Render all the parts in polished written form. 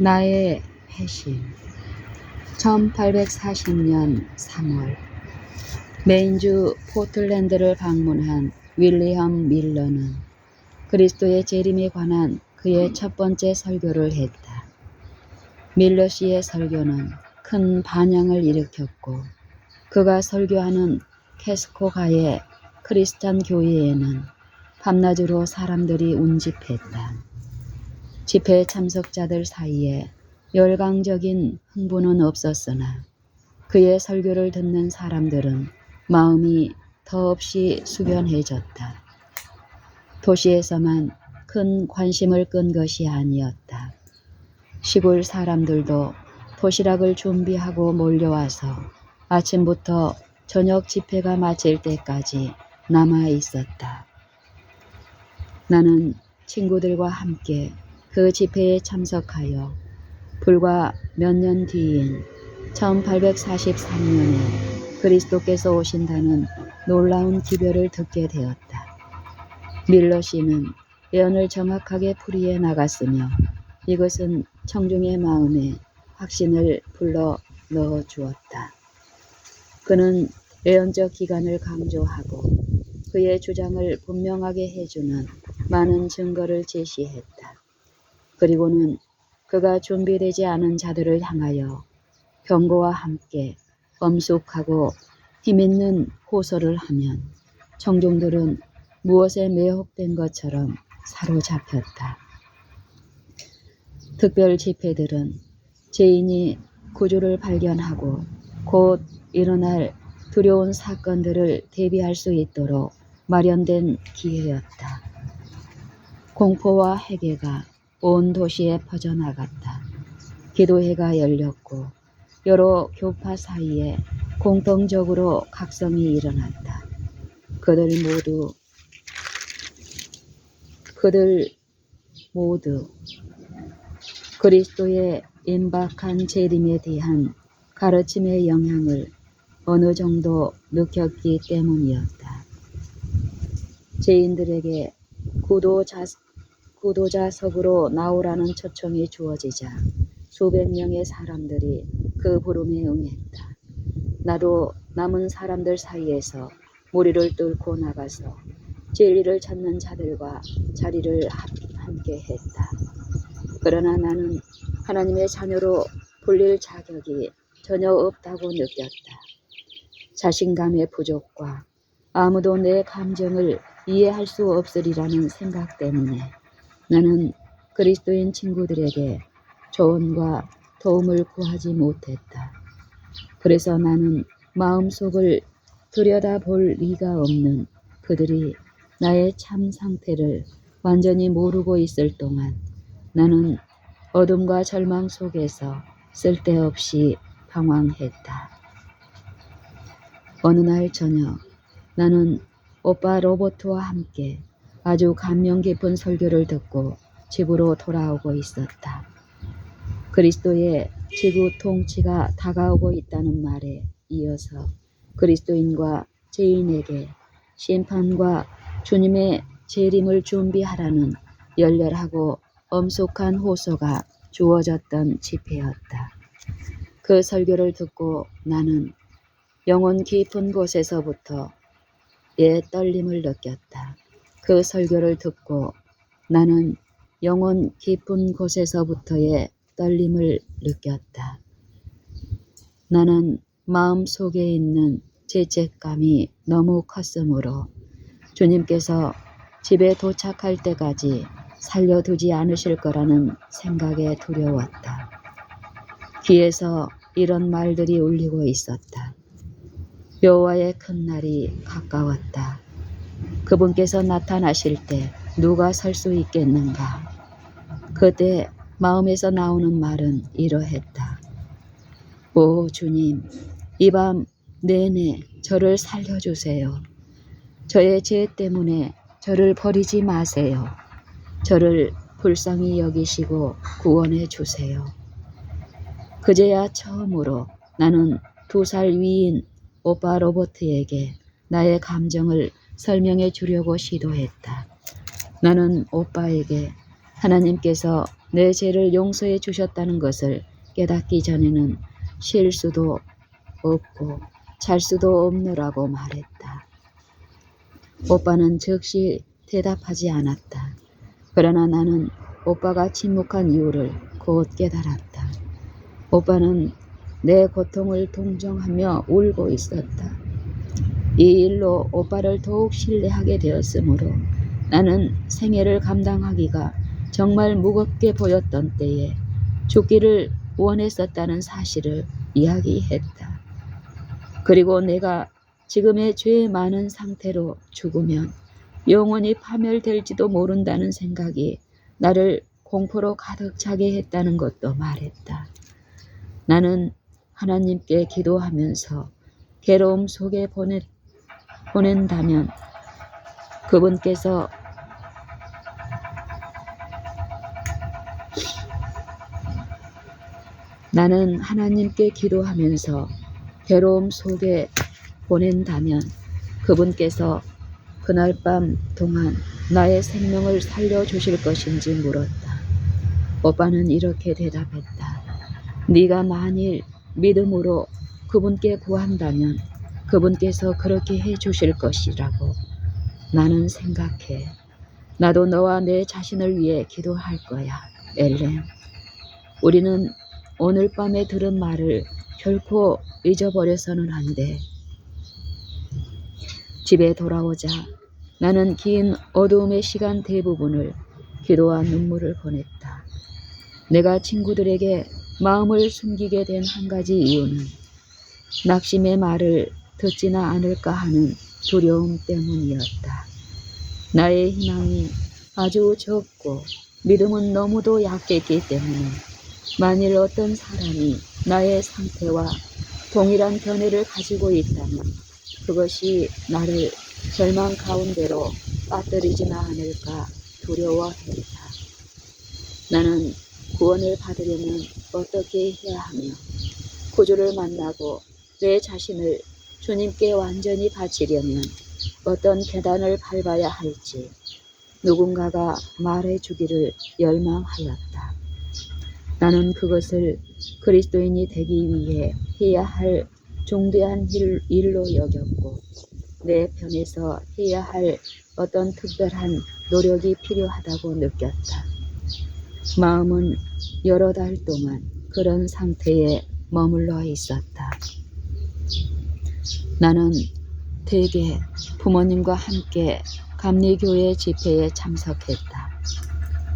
나의 회심. 1840년 3월 메인주 포틀랜드를 방문한 윌리엄 밀러는 그리스도의 재림에 관한 그의 첫 번째 설교를 했다. 밀러 씨의 설교는 큰 반향을 일으켰고 그가 설교하는 캐스코가의 크리스찬 교회에는 밤낮으로 사람들이 운집했다. 집회 참석자들 사이에 열광적인 흥분은 없었으나 그의 설교를 듣는 사람들은 마음이 더없이 숙연해졌다. 도시에서만 큰 관심을 끈 것이 아니었다. 시골 사람들도 도시락을 준비하고 몰려와서 아침부터 저녁 집회가 마칠 때까지 남아 있었다. 나는 친구들과 함께 그 집회에 참석하여 불과 몇 년 뒤인 1843년에 그리스도께서 오신다는 놀라운 기별을 듣게 되었다. 밀러 씨는 예언을 정확하게 풀이해 나갔으며 이것은 청중의 마음에 확신을 불러 넣어 주었다. 그는 예언적 기간을 강조하고 그의 주장을 분명하게 해주는 많은 증거를 제시했다. 그리고는 그가 준비되지 않은 자들을 향하여 경고와 함께 엄숙하고 힘있는 호소를 하면 청중들은 무엇에 매혹된 것처럼 사로잡혔다. 특별 집회들은 죄인이 구주를 발견하고 곧 일어날 두려운 사건들을 대비할 수 있도록 마련된 기회였다. 공포와 회개가 온 도시에 퍼져나갔다. 기도회가 열렸고 여러 교파 사이에 공통적으로 각성이 일어났다. 그들 모두 그리스도의 임박한 재림에 대한 가르침의 영향을 어느 정도 느꼈기 때문이었다. 죄인들에게 구도자석으로 나오라는 초청이 주어지자 수백 명의 사람들이 그 부름에 응했다. 나도 남은 사람들 사이에서 무리를 뚫고 나가서 진리를 찾는 자들과 자리를 함께 했다. 그러나 나는 하나님의 자녀로 불릴 자격이 전혀 없다고 느꼈다. 자신감의 부족과 아무도 내 감정을 이해할 수 없으리라는 생각 때문에 나는 그리스도인 친구들에게 조언과 도움을 구하지 못했다. 그래서 나는 마음속을 들여다볼 리가 없는 그들이 나의 참 상태를 완전히 모르고 있을 동안 나는 어둠과 절망 속에서 쓸데없이 방황했다. 어느 날 저녁 나는 오빠 로버트와 함께 아주 감명 깊은 설교를 듣고 집으로 돌아오고 있었다. 그리스도의 지구 통치가 다가오고 있다는 말에 이어서 그리스도인과 죄인에게 심판과 주님의 재림을 준비하라는 열렬하고 엄숙한 호소가 주어졌던 집회였다. 그 설교를 듣고 나는 영혼 깊은 곳에서부터 떨림을 느꼈다. 그 설교를 듣고 나는 영혼 깊은 곳에서부터의 떨림을 느꼈다. 나는 마음속에 있는 죄책감이 너무 컸으므로 주님께서 집에 도착할 때까지 살려두지 않으실 거라는 생각에 두려웠다. 귀에서 이런 말들이 울리고 있었다. 여호와의 큰 날이 가까웠다. 그분께서 나타나실 때 누가 설 수 있겠는가? 그때 마음에서 나오는 말은 이러했다. 오 주님, 이 밤 내내 저를 살려주세요. 저의 죄 때문에 저를 버리지 마세요. 저를 불쌍히 여기시고 구원해 주세요. 그제야 처음으로 나는 2살 위인 오빠 로버트에게 나의 감정을 설명해 주려고 시도했다. 나는 오빠에게 하나님께서 내 죄를 용서해 주셨다는 것을 깨닫기 전에는 쉴 수도 없고 잘 수도 없느라고 말했다. 오빠는 즉시 대답하지 않았다. 그러나 나는 오빠가 침묵한 이유를 곧 깨달았다. 오빠는 내 고통을 동정하며 울고 있었다. 이 일로 오빠를 더욱 신뢰하게 되었으므로 나는 생애를 감당하기가 정말 무겁게 보였던 때에 죽기를 원했었다는 사실을 이야기했다. 그리고 내가 지금의 죄 많은 상태로 죽으면 영원히 파멸될지도 모른다는 생각이 나를 공포로 가득 차게 했다는 것도 말했다. 나는 하나님께 기도하면서 괴로움 속에 보낸다면 그분께서 나는 하나님께 기도하면서 괴로움 속에 보낸다면 그분께서 그날 밤 동안 나의 생명을 살려주실 것인지 물었다. 오빠는 이렇게 대답했다. 네가 만일 믿음으로 그분께 구한다면 그분께서 그렇게 해주실 것이라고 나는 생각해. 나도 너와 내 자신을 위해 기도할 거야, 엘렌. 우리는 오늘 밤에 들은 말을 결코 잊어버려서는 안 돼. 집에 돌아오자 나는 긴 어두움의 시간 대부분을 기도와 눈물을 보냈다. 내가 친구들에게 마음을 숨기게 된 한 가지 이유는 낙심의 말을 듣지나 않을까 하는 두려움 때문이었다. 나의 희망이 아주 적고 믿음은 너무도 약했기 때문에 만일 어떤 사람이 나의 상태와 동일한 견해를 가지고 있다면 그것이 나를 절망 가운데로 빠뜨리지나 않을까 두려워했다. 나는 구원을 받으려면 어떻게 해야 하며 구주를 만나고 내 자신을 주님께 완전히 바치려면 어떤 계단을 밟아야 할지 누군가가 말해주기를 열망하였다. 나는 그것을 그리스도인이 되기 위해 해야 할 중대한 일로 여겼고 내 편에서 해야 할 어떤 특별한 노력이 필요하다고 느꼈다. 마음은 여러 달 동안 그런 상태에 머물러 있었다. 나는 대개 부모님과 함께 감리교회 집회에 참석했다.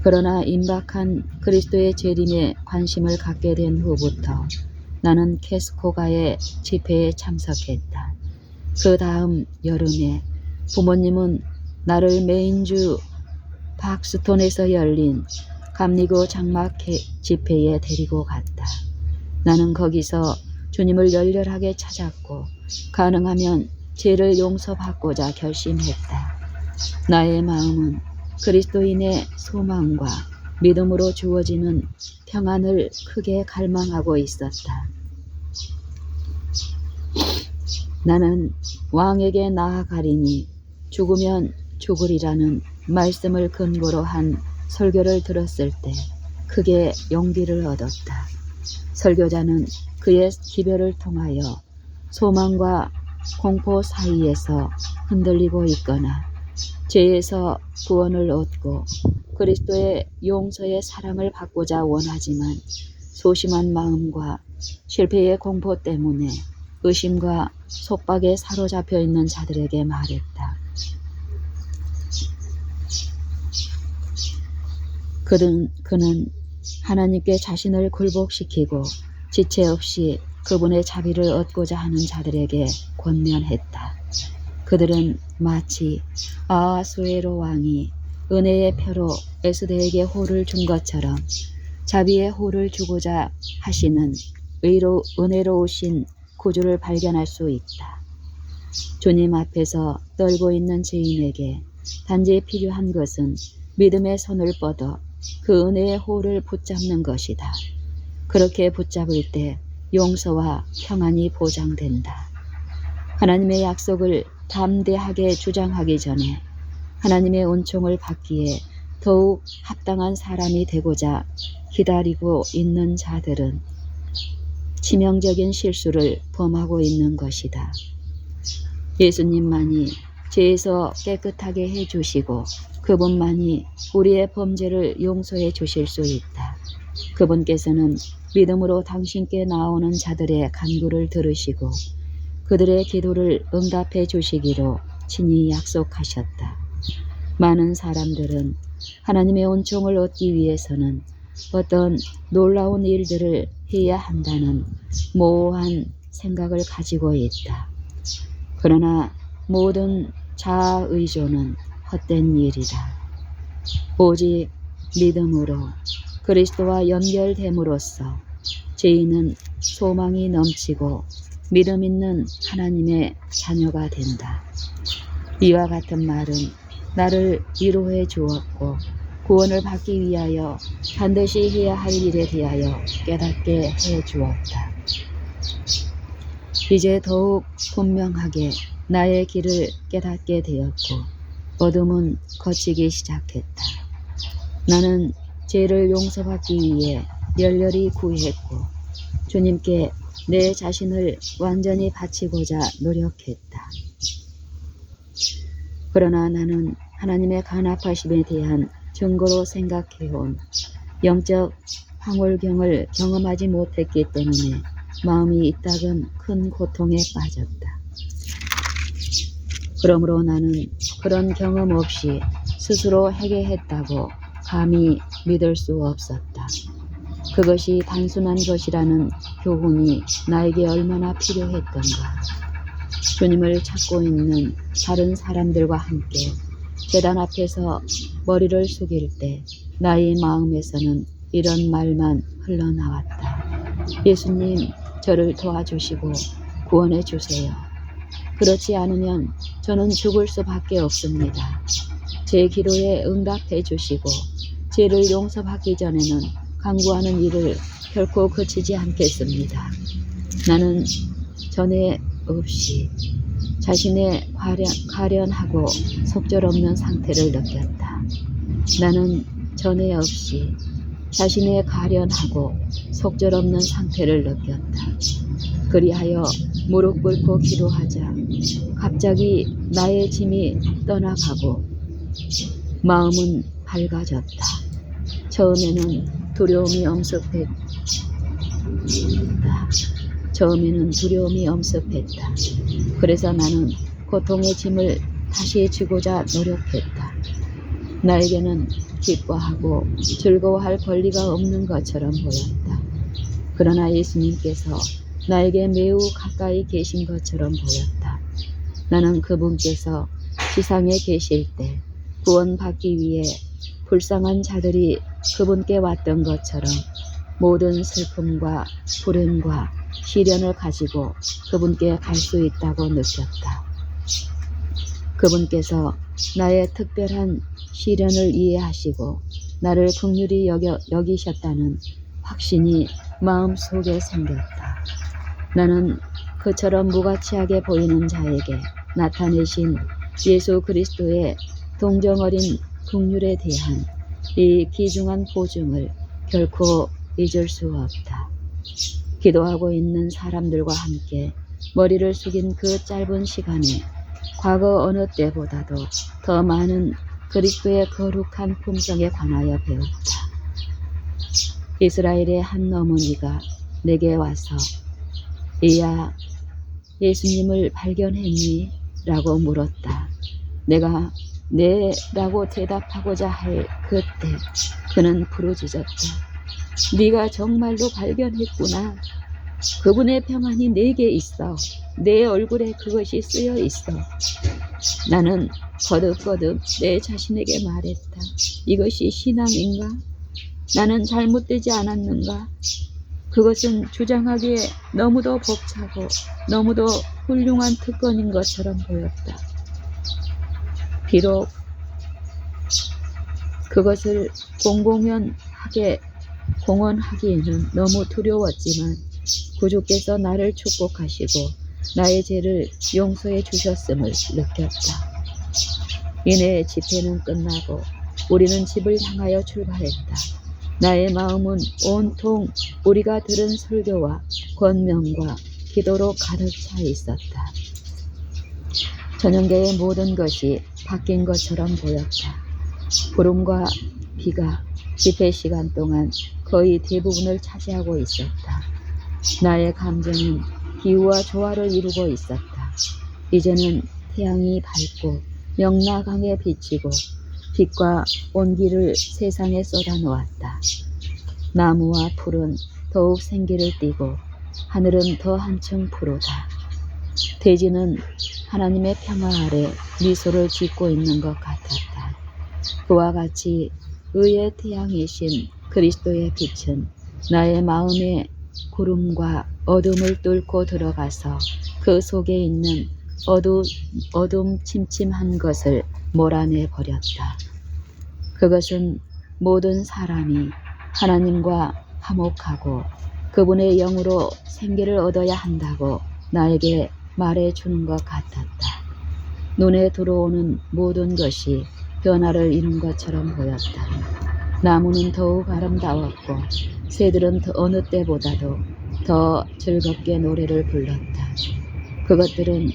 그러나 임박한 그리스도의 재림에 관심을 갖게 된 후부터 나는 캐스코가의 집회에 참석했다. 그 다음 여름에 부모님은 나를 메인주 박스톤에서 열린 감리교 장막 집회에 데리고 갔다. 나는 거기서 주님을 열렬하게 찾았고 가능하면 죄를 용서받고자 결심했다. 나의 마음은 그리스도인의 소망과 믿음으로 주어지는 평안을 크게 갈망하고 있었다. 나는 왕에게 나아가리니 죽으면 죽으리라는 말씀을 근거로 한 설교를 들었을 때 크게 용기를 얻었다. 설교자는 그의 기별을 통하여 소망과 공포 사이에서 흔들리고 있거나 죄에서 구원을 얻고 그리스도의 용서의 사랑을 받고자 원하지만 소심한 마음과 실패의 공포 때문에 의심과 속박에 사로잡혀 있는 자들에게 말했다. 그는 하나님께 자신을 굴복시키고 지체 없이 그분의 자비를 얻고자 하는 자들에게 권면했다. 그들은 마치 아하수에로 왕이 은혜의 표로 에스더에게 호를 준 것처럼 자비의 호를 주고자 하시는 은혜로우신 구주를 발견할 수 있다. 주님 앞에서 떨고 있는 죄인에게 단지 필요한 것은 믿음의 손을 뻗어 그 은혜의 호를 붙잡는 것이다. 그렇게 붙잡을 때 용서와 평안이 보장된다. 하나님의 약속을 담대하게 주장하기 전에 하나님의 은총을 받기에 더욱 합당한 사람이 되고자 기다리고 있는 자들은 치명적인 실수를 범하고 있는 것이다. 예수님만이 죄에서 깨끗하게 해주시고 그분만이 우리의 범죄를 용서해 주실 수 있다. 그분께서는 믿음으로 당신께 나오는 자들의 간구를 들으시고 그들의 기도를 응답해 주시기로 친히 약속하셨다. 많은 사람들은 하나님의 은총을 얻기 위해서는 어떤 놀라운 일들을 해야 한다는 모호한 생각을 가지고 있다. 그러나 모든 자아 의존은 헛된 일이다. 오직 믿음으로 그리스도와 연결됨으로써 죄인은 소망이 넘치고 믿음 있는 하나님의 자녀가 된다. 이와 같은 말은 나를 위로해 주었고 구원을 받기 위하여 반드시 해야 할 일에 대하여 깨닫게 해 주었다. 이제 더욱 분명하게 나의 길을 깨닫게 되었고 어둠은 걷히기 시작했다. 나는 죄를 용서받기 위해 열렬히 구했고 주님께 내 자신을 완전히 바치고자 노력했다. 그러나 나는 하나님의 간합하심에 대한 증거로 생각해온 영적 황홀경을 경험하지 못했기 때문에 마음이 이따금 큰 고통에 빠졌다. 그러므로 나는 그런 경험 없이 스스로 해결했다고 감히 믿을 수 없었다. 그것이 단순한 것이라는 교훈이 나에게 얼마나 필요했던가. 주님을 찾고 있는 다른 사람들과 함께 제단 앞에서 머리를 숙일 때 나의 마음에서는 이런 말만 흘러나왔다. 예수님, 저를 도와주시고 구원해 주세요. 그렇지 않으면 저는 죽을 수밖에 없습니다. 제 기도에 응답해 주시고 죄를 용서받기 전에는 간구하는 일을 결코 그치지 않겠습니다. 나는 전에 없이 자신의 가련하고 속절없는 상태를 느꼈다. 나는 전에 없이 자신의 가련하고 속절없는 상태를 느꼈다. 그리하여 무릎 꿇고 기도하자 갑자기 나의 짐이 떠나가고 마음은 밝아졌다. 처음에는 두려움이 엄습했다. 그래서 나는 고통의 짐을 다시 지고자 노력했다. 나에게는 기뻐하고 즐거워할 권리가 없는 것처럼 보였다. 그러나 예수님께서 나에게 매우 가까이 계신 것처럼 보였다. 나는 그분께서 지상에 계실 때 구원받기 위해 불쌍한 자들이 그분께 왔던 것처럼 모든 슬픔과 불행과 시련을 가지고 그분께 갈 수 있다고 느꼈다. 그분께서 나의 특별한 시련을 이해하시고 나를 긍휼히 여기셨다는 확신이 마음속에 생겼다. 나는 그처럼 무가치하게 보이는 자에게 나타내신 예수 그리스도의 동정어린 긍휼에 대한 이 귀중한 보증을 결코 잊을 수 없다. 기도하고 있는 사람들과 함께 머리를 숙인 그 짧은 시간에 과거 어느 때보다도 더 많은 그리스도의 거룩한 품성에 관하여 배웠다. 이스라엘의 한 어머니가 내게 와서 이야, 예수님을 발견했니? 라고 물었다. 내가 네 라고 대답하고자 할 그때 그는 부르짖었다. 네가 정말로 발견했구나. 그분의 평안이 내게 있어. 내 얼굴에 그것이 쓰여 있어. 나는 거듭거듭 내 자신에게 말했다. 이것이 신앙인가? 나는 잘못되지 않았는가? 그것은 주장하기에 너무도 벅차고 너무도 훌륭한 특권인 것처럼 보였다. 비록 그것을 공언하기에는 너무 두려웠지만 구주께서 나를 축복하시고 나의 죄를 용서해 주셨음을 느꼈다. 이내 집회는 끝나고 우리는 집을 향하여 출발했다. 나의 마음은 온통 우리가 들은 설교와 권면과 기도로 가득 차 있었다. 저녁계의 모든 것이 바뀐 것처럼 보였다. 구름과 비가 집회 시간 동안 거의 대부분을 차지하고 있었다. 나의 감정은 기후와 조화를 이루고 있었다. 이제는 태양이 밝고 명랑하게 비치고 빛과 온기를 세상에 쏟아놓았다. 나무와 풀은 더욱 생기를 띠고 하늘은 더 한층 푸르다. 대지는 하나님의 평화 아래 미소를 짓고 있는 것 같았다. 그와 같이 의의 태양이신 그리스도의 빛은 나의 마음에 구름과 어둠을 뚫고 들어가서 그 속에 있는 어둠침침한 것을 몰아내 버렸다. 그것은 모든 사람이 하나님과 화목하고 그분의 영으로 생기를 얻어야 한다고 나에게 말해주는 것 같았다. 눈에 들어오는 모든 것이 변화를 이룬 것처럼 보였다. 나무는 더욱 아름다웠고 새들은 어느 때보다도 더 즐겁게 노래를 불렀다. 그것들은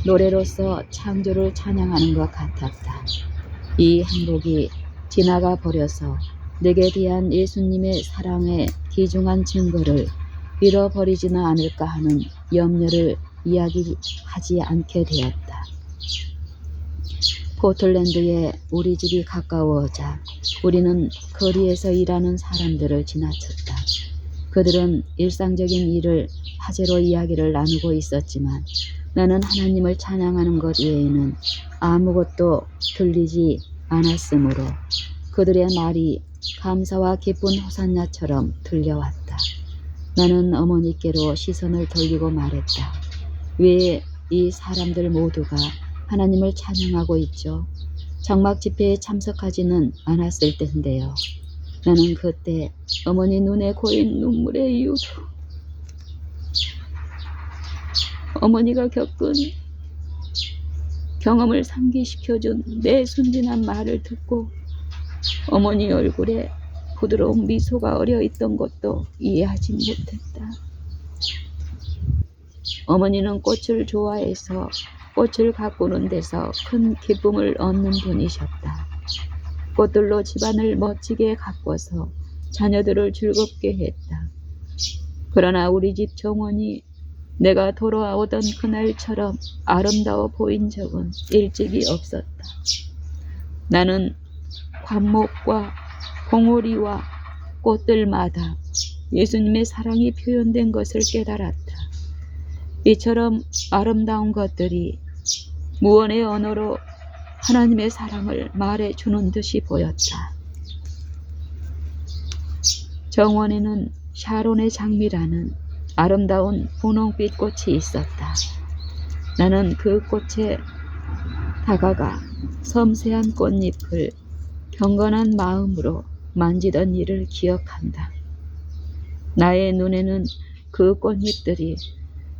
노래로서 창조를 찬양하는 것 같았다. 이 행복이 지나가 버려서 내게 대한 예수님의 사랑의 귀중한 증거를 잃어버리지는 않을까 하는 염려를 이야기하지 않게 되었다. 포틀랜드에 우리 집이 가까워오자 우리는 거리에서 일하는 사람들을 지나쳤다. 그들은 일상적인 일을 화제로 이야기를 나누고 있었지만 나는 하나님을 찬양하는 것 외에는 아무것도 들리지 않았으므로 그들의 말이 감사와 기쁜 호산나처럼 들려왔다. 나는 어머니께로 시선을 돌리고 말했다. 왜 이 사람들 모두가 하나님을 찬양하고 있죠? 장막 집회에 참석하지는 않았을 텐데요. 나는 그때 어머니 눈에 고인 눈물의 이유로 어머니가 겪은 경험을 상기시켜준 내 순진한 말을 듣고 어머니 얼굴에 부드러운 미소가 어려있던 것도 이해하지 못했다. 어머니는 꽃을 좋아해서 꽃을 가꾸는 데서 큰 기쁨을 얻는 분이셨다. 꽃들로 집안을 멋지게 가꿔서 자녀들을 즐겁게 했다. 그러나 우리 집 정원이 내가 돌아오던 그날처럼 아름다워 보인 적은 일찍이 없었다. 나는 관목과 봉우리와 꽃들마다 예수님의 사랑이 표현된 것을 깨달았다. 이처럼 아름다운 것들이 무언의 언어로 하나님의 사랑을 말해주는 듯이 보였다. 정원에는 샤론의 장미라는 아름다운 분홍빛 꽃이 있었다. 나는 그 꽃에 다가가 섬세한 꽃잎을 경건한 마음으로 만지던 일을 기억한다. 나의 눈에는 그 꽃잎들이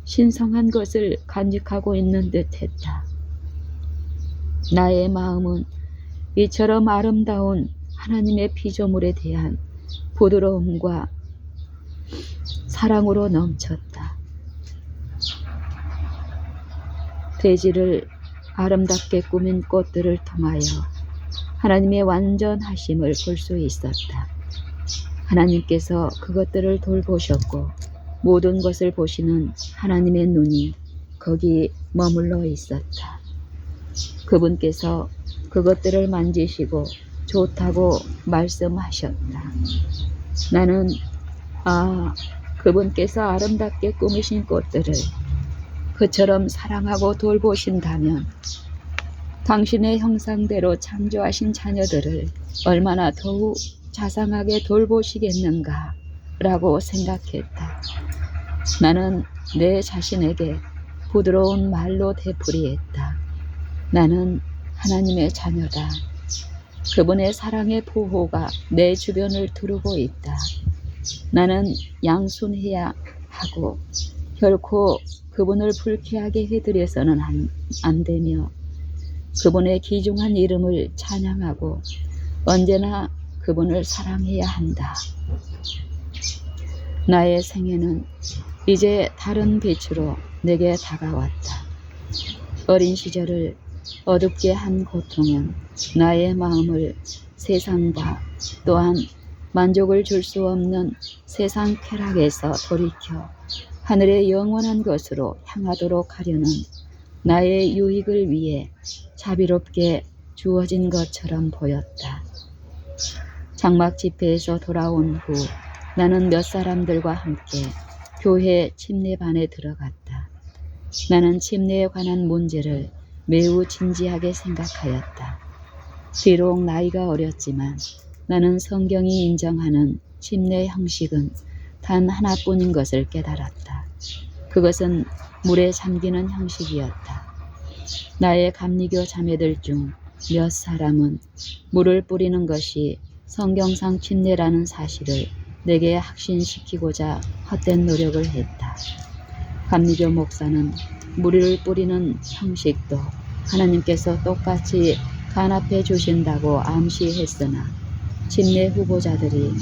신성한 것을 간직하고 있는 듯 했다. 나의 마음은 이처럼 아름다운 하나님의 피조물에 대한 부드러움과 사랑으로 넘쳤다. 대지를 아름답게 꾸민 꽃들을 통하여 하나님의 완전하심을 볼 수 있었다. 하나님께서 그것들을 돌보셨고 모든 것을 보시는 하나님의 눈이 거기 머물러 있었다. 그분께서 그것들을 만지시고 좋다고 말씀하셨다. 나는 그분께서 아름답게 꾸미신 꽃들을 그처럼 사랑하고 돌보신다면 당신의 형상대로 창조하신 자녀들을 얼마나 더욱 자상하게 돌보시겠는가 라고 생각했다. 나는 내 자신에게 부드러운 말로 되풀이했다. 나는 하나님의 자녀다. 그분의 사랑의 보호가 내 주변을 두르고 있다. 나는 양순해야 하고 결코 그분을 불쾌하게 해드려서는 안 되며 그분의 귀중한 이름을 찬양하고 언제나 그분을 사랑해야 한다. 나의 생애는 이제 다른 빛으로 내게 다가왔다. 어린 시절을 어둡게 한 고통은 나의 마음을 세상과 또한 만족을 줄 수 없는 세상 쾌락에서 돌이켜 하늘의 영원한 것으로 향하도록 하려는 나의 유익을 위해 자비롭게 주어진 것처럼 보였다. 장막 집회에서 돌아온 후 나는 몇 사람들과 함께 교회 침례반에 들어갔다. 나는 침례에 관한 문제를 매우 진지하게 생각하였다. 비록 나이가 어렸지만 나는 성경이 인정하는 침례 형식은 단 하나뿐인 것을 깨달았다. 그것은 물에 잠기는 형식이었다. 나의 감리교 자매들 중 몇 사람은 물을 뿌리는 것이 성경상 침례라는 사실을 내게 확신시키고자 헛된 노력을 했다. 감리교 목사는 물을 뿌리는 형식도 하나님께서 똑같이 간합해 주신다고 암시했으나 침례 후보자들이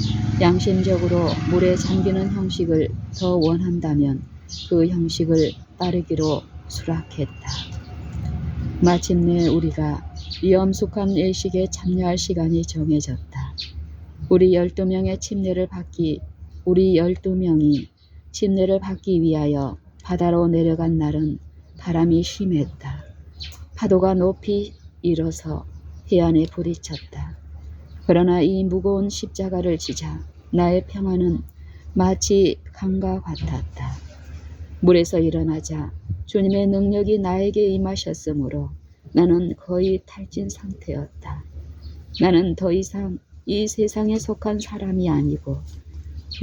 양심적으로 물에 잠기는 형식을 더 원한다면 그 형식을 따르기로 수락했다. 마침내 우리가 이 엄숙한 일식에 참여할 시간이 정해졌다. 우리 12명이 침례를 받기 위하여 바다로 내려간 날은 바람이 심했다. 파도가 높이 일어서 해안에 부딪혔다. 그러나 이 무거운 십자가를 지자 나의 평안은 마치 강과 같았다. 물에서 일어나자 주님의 능력이 나에게 임하셨으므로 나는 거의 탈진 상태였다. 나는 더 이상 이 세상에 속한 사람이 아니고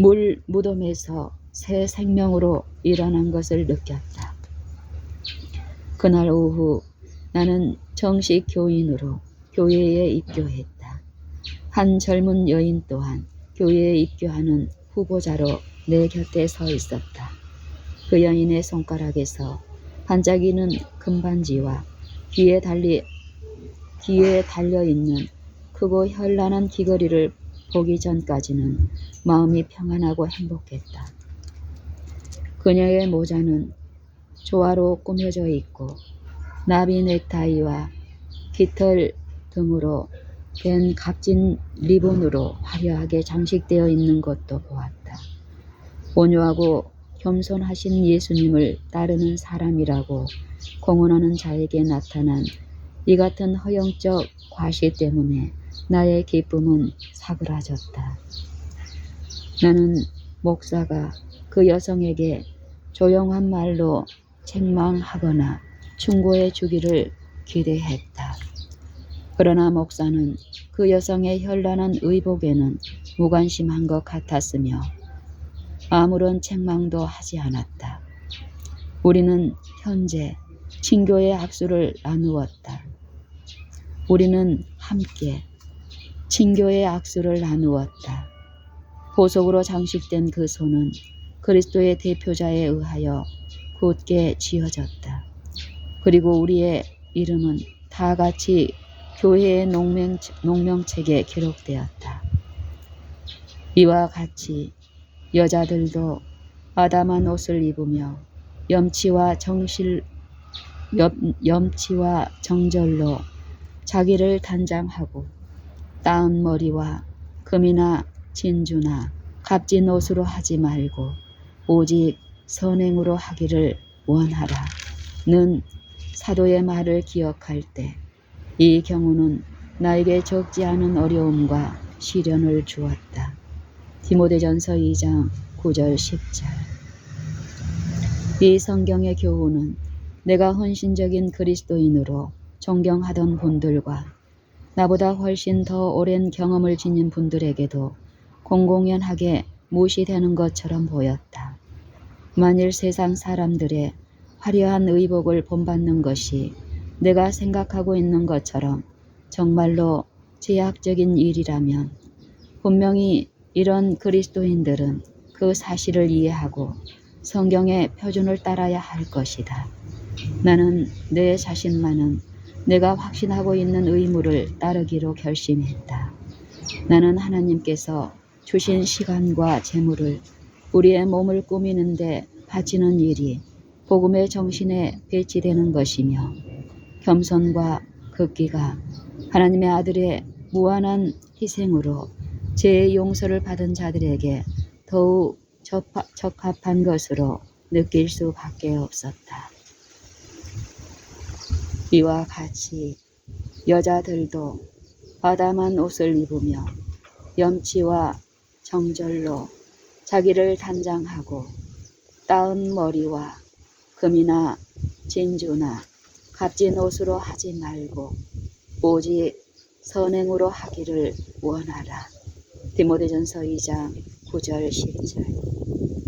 물 무덤에서 새 생명으로 일어난 것을 느꼈다. 그날 오후 나는 정식 교인으로 교회에 입교했다. 한 젊은 여인 또한 교회에 입교하는 후보자로 내 곁에 서 있었다. 그 여인의 손가락에서 반짝이는 금반지와 귀에 달려있는 크고 현란한 귀걸이를 보기 전까지는 마음이 평안하고 행복했다. 그녀의 모자는 조화로 꾸며져 있고 나비 넥타이와 깃털 등으로 된 값진 리본으로 화려하게 장식되어 있는 것도 보았다. 온유하고 겸손하신 예수님을 따르는 사람이라고 공언하는 자에게 나타난 이 같은 허영적 과시 때문에 나의 기쁨은 사그라졌다. 나는 목사가 그 여성에게 조용한 말로 책망하거나 충고해 주기를 기대했다. 그러나 목사는 그 여성의 현란한 의복에는 무관심한 것 같았으며 아무런 책망도 하지 않았다. 우리는 현재 친교의 악수를 나누었다. 우리는 함께 친교의 악수를 나누었다. 보석으로 장식된 그 손은 그리스도의 대표자에 의하여 굳게 쥐어졌다. 그리고 우리의 이름은 다 같이 교회의 농명책에 기록되었다. 이와 같이 여자들도 아담한 옷을 입으며 염치와 정절로 자기를 단장하고 따은 머리와 금이나 진주나 값진 옷으로 하지 말고 오직 선행으로 하기를 원하라. 는 사도의 말을 기억할 때 이 경우는 나에게 적지 않은 어려움과 시련을 주었다. 디모데전서 2장 9절 10절. 이 성경의 교훈은 내가 헌신적인 그리스도인으로 존경하던 분들과 나보다 훨씬 더 오랜 경험을 지닌 분들에게도 공공연하게 무시되는 것처럼 보였다. 만일 세상 사람들의 화려한 의복을 본받는 것이 내가 생각하고 있는 것처럼 정말로 제약적인 일이라면 분명히 이런 그리스도인들은 그 사실을 이해하고 성경의 표준을 따라야 할 것이다. 나는 내 자신만은 내가 확신하고 있는 의무를 따르기로 결심했다. 나는 하나님께서 주신 시간과 재물을 우리의 몸을 꾸미는데 바치는 일이 복음의 정신에 배치되는 것이며, 겸손과 극기가 하나님의 아들의 무한한 희생으로 죄의 용서를 받은 자들에게 더욱 적합한 것으로 느낄 수밖에 없었다. 이와 같이 여자들도 바다만 옷을 입으며 염치와 정절로 자기를 단장하고 따은 머리와 금이나 진주나 값진 옷으로 하지 말고 오직 선행으로 하기를 원하라. 디모데전서 2장 9절 10절.